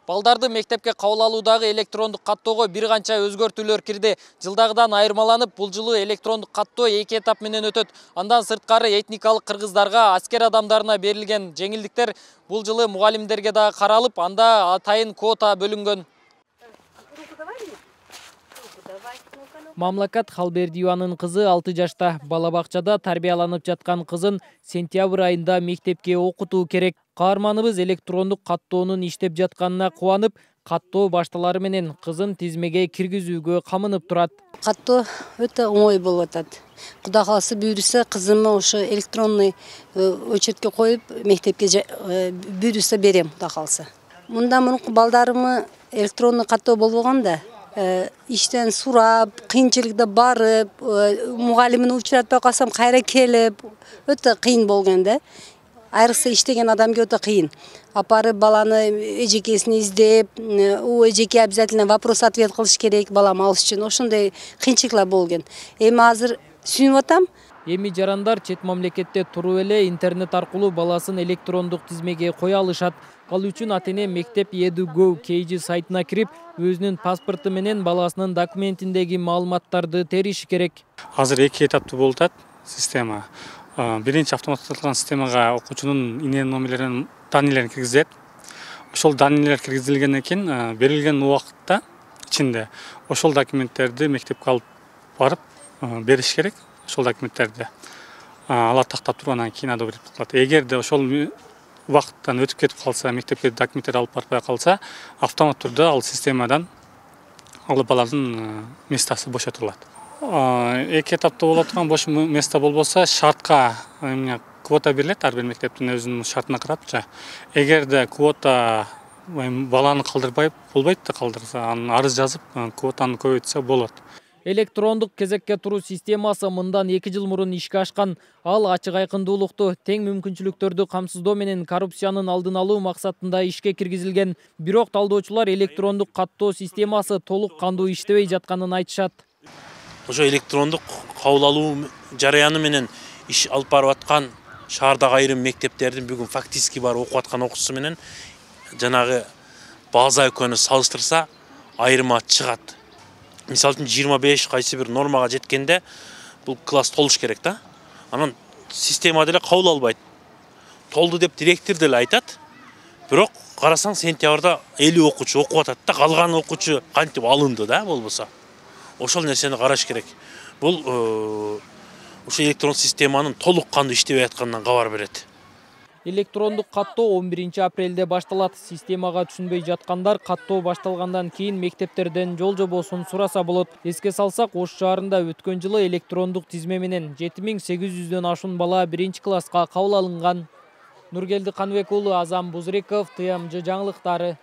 Балдарды мектепке кабыл алуудагы электрондук каттоого бир канча өзгөртүүлөр кирди. Жылдагыдан айырмаланып, бул жылы электрондук каттоо 2 этап менен өтөт. Андан сырткары этникалык кыргыздарга, аскер адамдарына берилген жеңилдиктер бул жылы мугалимдерге да каралып, анда атайын квота бөлүнгөн. Мамлакат Халбердиеванын кызы 6 жашта. Бала бакчада тарбияланып жаткан кызын сентябрь айында мектепке окутуу керек. Каарманыбыз электрондук каттоонун иштеп жатканына кубанып, каттоо башталары менен кызын тизмеге киргизүүгө камынып турат. Каттоо өтө оңой болуп атат. Кудай кааласа буюрса кызымды ошо электронный очередке коюп мектепке буюрса берем, кудай кааласа. Мындан мурунку балдарымы электронный каттоо болбогонда иштен сурап, кыйынчылыкта барып, мугалимин учуратпай калсам кайра келип, өтө кыйын болгон да. Айрыкса иштеген адамга өтө кыйын. Апарып баланы эжекесин издеп, у эжеке обязательно вопрос-ответ кылыш керек балам алыш үчүн. Ошондой кыйынчылыклар болгон. Эми азыр сүйүнүп атам. Эми жарандар чет мамлекетте туруп эле интернет аркылуу баласын электрондук тизмеге кое алышат. Ал үчүн ата-эне мектеп EduGo KG сайтына кирип, өзүнүн паспорту менен баласынын документиндеги маалыматтарды териши керек. Азыр 2 этаптуу болуп атат система. Биринчи автоматталган системага окуучунун ине номерлерин данныйларын киргизет. Ошол данныйлар киргизилгенден кийин берилген убакытта ичинде ошол документтерди мектепке алып барып бериш керек. Ошол документтерди алар тактап туруп анан кийин одобрить кылат. Эгерде ошол убакыттан өтүп кетип калса, мектепке документтерди алып барбай калса, автомат түрдө ал системадан ал баланын местасы бошотулат. 2 этаптуу боло турган бош место болбосо, шартка квота берилет, ар бир мектептин өзүнүн шартына карап. Эгерде квота баланы калдырбай болбойт да, калдырса, анын арыз жазып, квотаны көбөйтсө болот. Электрондук кезекке туруу системасы мындан 2 жыл мурун ишке ашкан. Ал ачык айкындуулукту, тең мүмкүнчүлүктөрдү камсыздоо менен коррупциянын алдын алуу максатында ишке киргизилген. Бирок талдоочулар электрондук каттоо системасы толук кандуу иштебей жатканын айтышат. Ошо электрондук кабыл алуу жараяны менен иш алып барып аткан шаардагы айрым мектептердин бүгүн фактически барып окуп аткан окуучусу менен жанагы база экөөнү салыштырса айырма чыгат. Мисалы үчүн 25 кайсы бир нормага жеткенде бул класс толуш керек да. Анан система деле кабыл албайт. Толду деп директор деле айтат. Бирок карасаң сентябрда 50 окуучу окуп атат да, калган окуучу кантип алынды да болбосо. Ошол нерсени караш керек. Бул ошо электрон системанын толук кандуу иштебей атканынан кабар берет. Электрондук каттоо 11 апрелде башталат. Системага түшүнбөй жаткандар каттоо башталгандан кийин мектептерден жол жобосун сураса болот. Эске салсак, Ош шаарында өткөн жылы электрондук тизме менен 7800дөн ашуун бала 1-класска кабыл алынган. Нургелди Каныбек уулу, Азам Бузриков, ТМЖ жаңылыктары.